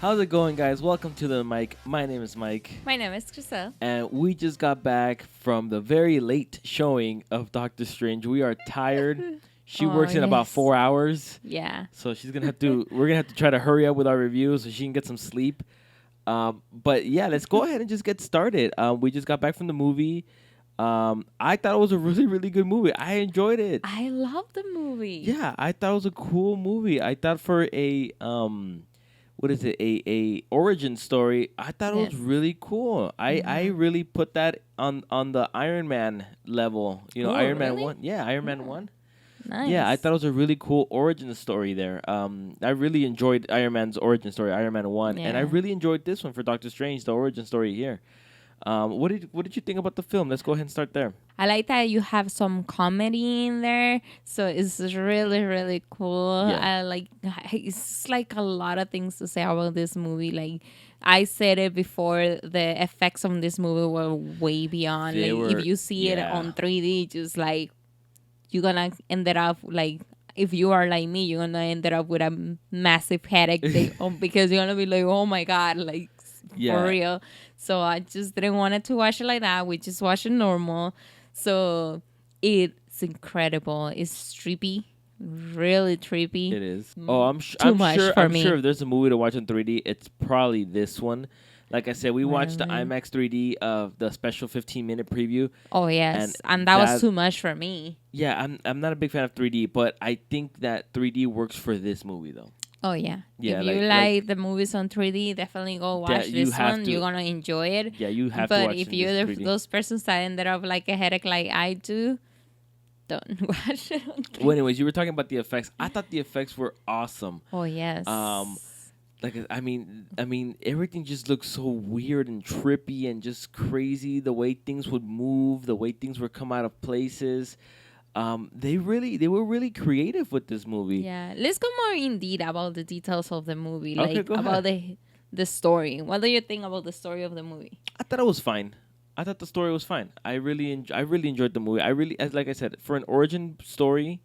How's it going, guys? Welcome to the mic. My name is Mike, My name is Giselle. and we just got back from the very late showing of Doctor Strange. We are tired. She Oh, works in about yes. 4 hours, Yeah. so she's gonna have to. We're gonna have to try to hurry up with our review so she can get some sleep. But yeah, let's go ahead and just get started. We just got back from the movie. I thought it was a really, really good movie. I enjoyed it. I love the movie. Yeah, I thought it was a cool movie. I thought for a what is it, a origin story, I thought it was Yes. really cool. I really put that on the Iron Man level. You know, Oh, Iron Man really? 1. Yeah, Iron Man Yeah. 1. Nice. Yeah, I thought it was a really cool origin story there. I really enjoyed Iron Man's origin story, Iron Man 1, and I Yeah. really enjoyed this one for Doctor Strange, the origin story here. What did you think about the film? Let's go ahead and start there. I like that you have some comedy in there, so it's really really cool. Yeah. I like it's like a lot of things to say about this movie. Like I said it before, the effects on this movie were way beyond. They Like were- if you see it yeah. on 3D, just like you're gonna end it up like. If you are like me, you're gonna end up with a massive headache because you're gonna be like, "Oh my god!" Like Yeah. for real. So I just didn't want it to watch it like that. We just watch it normal. So it's incredible. It's trippy, really trippy. It is. Oh, I'm Too I'm much sure. for I'm me. sure if there's a movie to watch in 3D, it's probably this one. Like I said, we watched the Really? IMAX 3D of the special 15-minute preview. Oh yes, And and that was that- too much for me. Yeah, I'm not a big fan of 3D, but I think that 3D works for this movie though. Oh yeah. Yeah, If you like- like the movies on 3D, definitely go watch you this have one. to- You're gonna enjoy it. Yeah, you have to But watch if in you're this the, 3D. those persons that ended up like a headache like I do, don't watch it. on 3D. Well, anyways, you were talking about the effects. I thought the effects were awesome. Oh yes. Like I mean, everything just looked so weird and trippy and just crazy. The way things would move, the way things would come out of places. They were really creative with this movie. Yeah, let's go more in detail about the details of the movie, Okay, like go about the story. What do you think about the story of the movie? I thought it was fine. I thought the story was fine. I really enjoyed the movie. Like I said, for an origin story,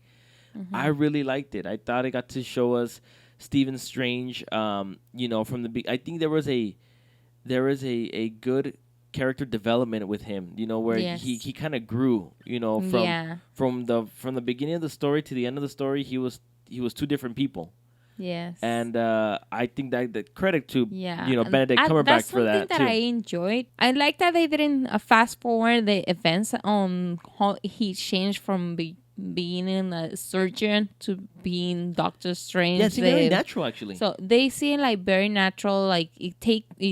I really liked it. I thought it got to show us Stephen Strange. You know, from the I think there was a good character development with him. You know, where Yes. he kind of grew. You know, from the beginning of the story to the end of the story, he was two different people. Yes. And I think that the credit to Yeah, you know and Benedict Cumberbatch that's for that something that too. I enjoyed. I like that they didn't fast forward the events on how he changed from being a surgeon to being Doctor Strange. Yeah, it's very The- natural actually. So they seem like very natural. Like it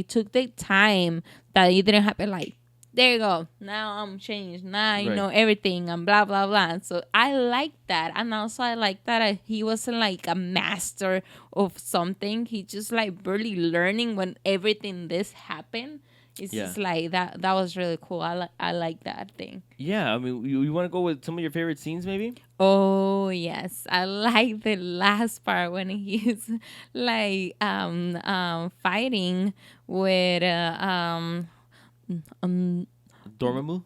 took the time that it didn't happen. Like there you go. Now I'm changed. Now I Right. know everything and blah blah blah. So I like that, and also I like that he wasn't like a master of something. He just like barely learning when everything this happened. It's Yeah. just like that. That was really cool. I like that thing. Yeah, I mean, you want to go with some of your favorite scenes, maybe? Oh yes, I like the last part when he's like fighting with Dormammu?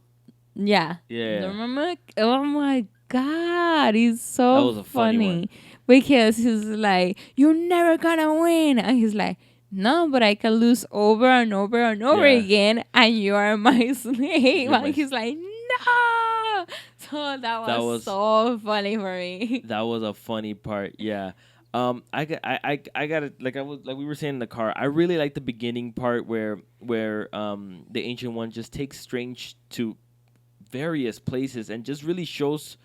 yeah. Yeah. Remember? Oh my god, he's That so was a funny one. because he's like, "You're never gonna win," and he's like, "No, but I can lose over and over and over Yeah. again, and you are my slave." You're And my he's like, "No!" So that was so funny for me. That was a funny part. Yeah. I got it. Like we were saying in the car. I really like the beginning part where the Ancient One just takes Strange to various places and just really shows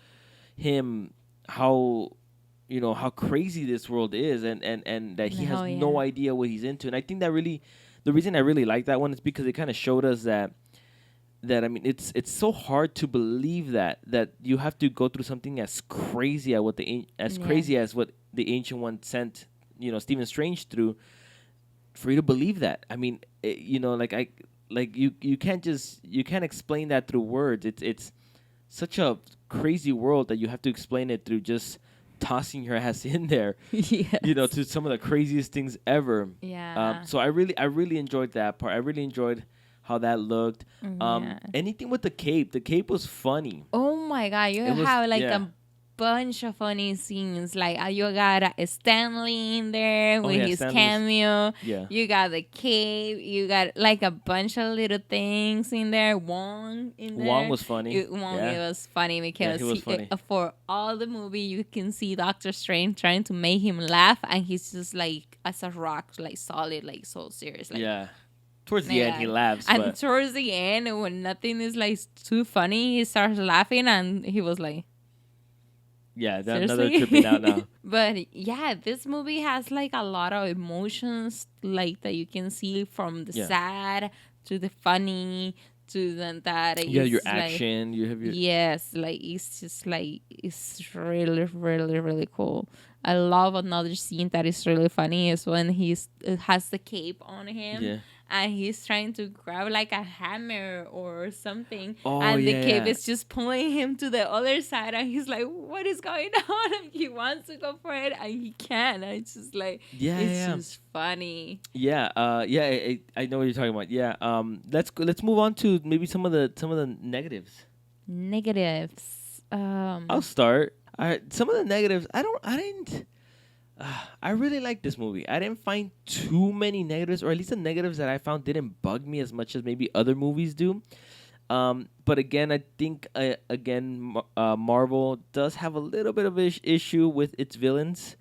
him how how crazy this world is and that he has Oh, no yeah. idea what he's into. And I think that really the reason I really like that one is because it kind of showed us that I mean it's so hard to believe that you have to go through something as crazy as Yeah. crazy as what the Ancient One sent Stephen Strange through for you to believe that. I mean you can't explain that through words. It's such a crazy world that you have to explain it through just tossing your ass in there Yes. to some of the craziest things ever. Yeah. So I really enjoyed that part. I really enjoyed how that looked. Yeah. Anything with the cape was funny. Oh my god, you It was- have like yeah. a bunch of funny scenes. Like you got Stanley in there Oh with yeah, his Stanley was, cameo. yeah. You got the cave. You got like a bunch of little things in there. Wong in Wong there. was funny. Wong, it Yeah, was funny yeah, he because was funny. for all the movie you can see Doctor Strange trying to make him laugh, and he's just like as a rock, like solid, like so serious, like. Yeah. Towards the My end, he God. laughs, And but towards the end, when nothing is like too funny, he starts laughing, and he was like, yeah, another seriously. tripping out now. But yeah, this movie has like a lot of emotions, like that you can see from the Yeah, sad to the funny to the that you have your it's like action. You have your yes, like it's just like it's really, really, really cool. I love another scene that is really funny is when he's has the cape on him yeah. and he's trying to grab like a hammer or something, Oh and the yeah, cape yeah, is just pulling him to the other side, and he's like, "What is going on?" And he wants to go for it, and he can't. And it's just like yeah, it's yeah. just funny. Yeah, yeah. I know what you're talking about. Yeah. Let's move on to maybe some of the negatives. Negatives. I'll start. Some of the negatives. I didn't. I really like this movie. I didn't find too many negatives, or at least the negatives that I found didn't bug me as much as maybe other movies do. But again, I think Marvel does have a little bit of issue with its villains.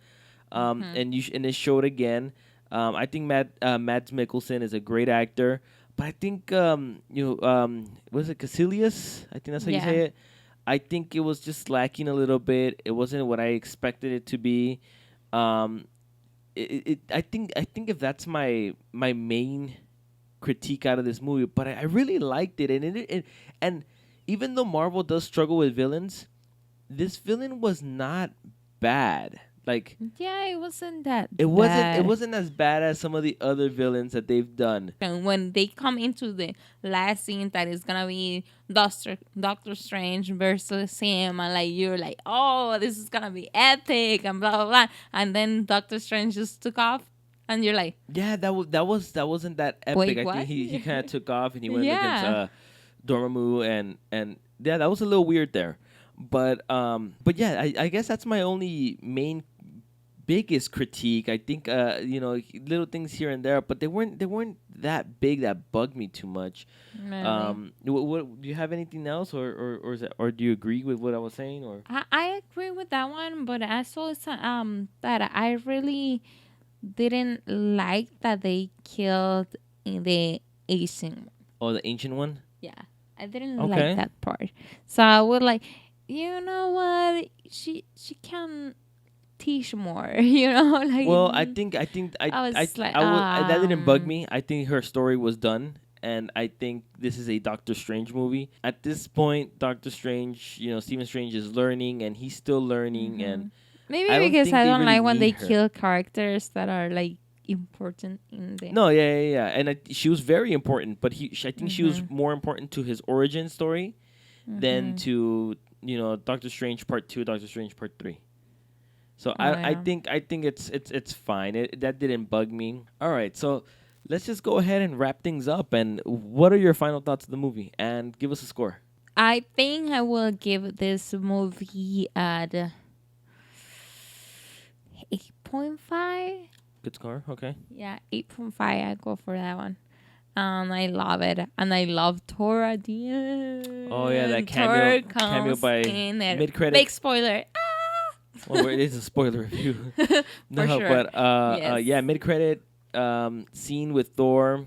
And it showed again. I think Mads Mikkelsen is a great actor, but I think was it Caecilius? I think that's how you Yeah. say it. I think it was just lacking a little bit. It wasn't what I expected it to be. Um, I think if that's my main critique out of this movie, but I really liked it, and even though Marvel does struggle with villains, this villain was not bad. Like Yeah, it wasn't that it bad. wasn't as bad as some of the other villains that they've done. And when they come into the last scene that is gonna be Doctor Strange versus him, and like you're like, oh, this is gonna be epic and blah blah blah, and then Doctor Strange just took off, and you're like, Yeah, that wasn't that epic. wait, I what? think he kind of took off and he went against Yeah. Dormammu and yeah, that was a little weird there. But yeah, I guess that's my only main biggest critique. I think little things here and there, but they weren't that big that bugged me too much. Really. What do you have anything else, or is that, or do you agree with what I was saying, or I agree with that one, but I saw that I really didn't like that they killed in the Asian. oh the ancient one? Yeah, I didn't like Okay. that part. So I would like, you know what? She can teach more. You know, like Well, I think I was like, that didn't bug me. I think her story was done, and I think this is a Doctor Strange movie. At this point, Doctor Strange, Stephen Strange is learning, and he's still learning, and maybe I don't because think I they don't really like when they need her. kill characters that are like important in the. No, yeah, and she was very important, but I think she was Mhm. more important to his origin story than Mhm. to Doctor Strange Part 2, Doctor Strange Part 3. So Oh yeah. I think it's fine. That didn't bug me. All right, so let's just go ahead and wrap things up. And what are your final thoughts of the movie? And give us a score. I think I will give this movie at 8.5. Good score. Okay. Yeah, 8.5. I go for that one. I love it, and I love Thor at the end. Oh yeah, that Thor cameo comes by in there. mid Big credits. spoiler. Well, it is a spoiler review. For No, sure. but Yes. yeah, mid credit scene with Thor.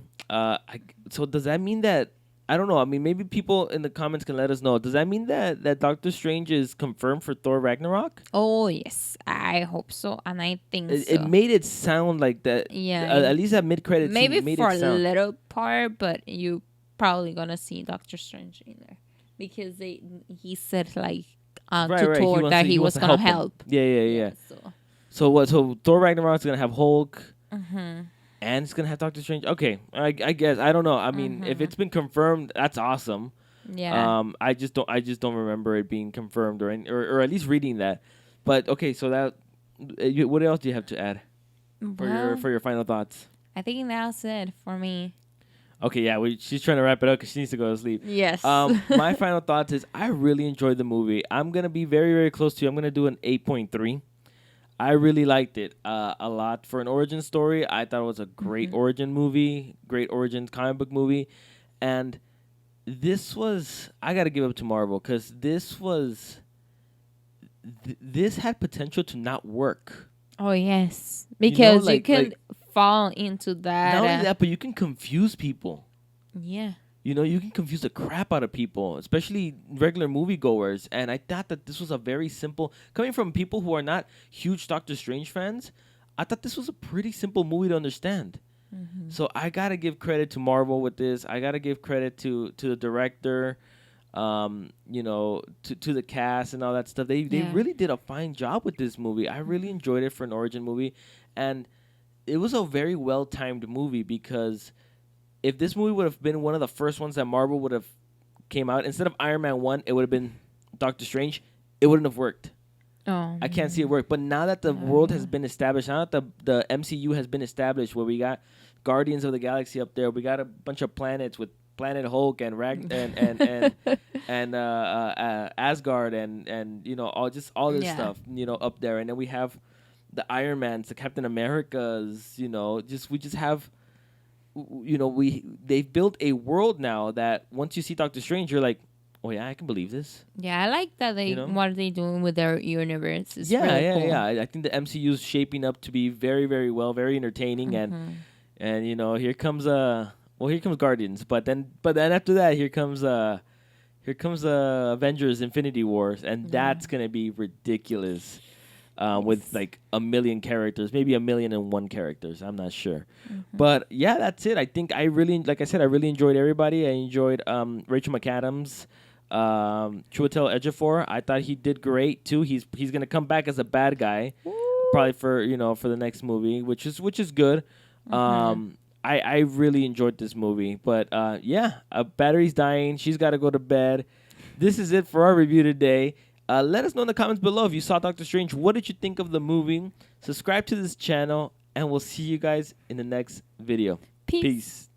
So does that mean that I don't know? I mean, maybe people in the comments can let us know. Does that mean that Doctor Strange is confirmed for Thor Ragnarok? Oh yes, I hope so, and I think It so. made it sound like that. Yeah, At least that mid credit maybe scene made for a it sound. little part, but you probably gonna see Doctor Strange in there because he said like Right, to right. Thor that he was to gonna him. help. Yeah. So. So what? So Thor Ragnarok's gonna have Hulk, Mm-hmm. and it's gonna have Doctor Strange. Okay, I guess I don't know. I mean, if it's been confirmed, that's awesome. Yeah. I just don't remember it being confirmed or at least reading that. But okay, so that what else do you have to add Well, for your final thoughts? I think that's it for me. Okay, yeah, she's trying to wrap it up because she needs to go to sleep. Yes. My final thoughts is I really enjoyed the movie. I'm gonna be very, very close to you. I'm gonna do an 8.3. I really liked it a lot for an origin story. I thought it was a great origin movie, great origin comic book movie, and this was I gotta give up to Marvel because this had potential to not work. Oh yes, because you like can fall into that. Not only that, but you can confuse people. Yeah. You can confuse the crap out of people, especially regular moviegoers. And I thought that this was a very simple, coming from people who are not huge Doctor Strange fans, I thought this was a pretty simple movie to understand. Mm-hmm. So I gotta give credit to Marvel with this. I gotta give credit to the director, to the cast and all that stuff. They really did a fine job with this movie. I really enjoyed it for an origin movie, and it was a very well timed movie because if this movie would have been one of the first ones that Marvel would have came out, instead of Iron Man 1, it would have been Doctor Strange, it wouldn't have worked. Oh, I can't see it work. But now that the world has been established, now that the MCU has been established, where we got Guardians of the Galaxy up there, we got a bunch of planets with Planet Hulk and and Asgard and all this stuff up there, and then we have the Iron Mans, the Captain Americas, we just have they've built a world now that once you see Doctor Strange, you're like, oh yeah, I can believe this. Yeah, I like that what they're doing with their universe. It's yeah, really yeah, cool. yeah. I think the MCU is shaping up to be very, very well, very entertaining, and here comes Guardians, but then after that here comes Avengers Infinity Wars, and that's gonna be ridiculous. With like a million characters, maybe 1,000,001 characters. I'm not sure. But yeah, that's it. I think like I said, I really enjoyed everybody. I enjoyed Rachel McAdams, Chiwetel Ejiofor. I thought he did great too. He's gonna come back as a bad guy, probably for the next movie, which is good. I really enjoyed this movie. But battery's dying. She's got to go to bed. This is it for our review today. Let us know in the comments below if you saw Doctor Strange. What did you think of the movie? Subscribe to this channel, and we'll see you guys in the next video. Peace.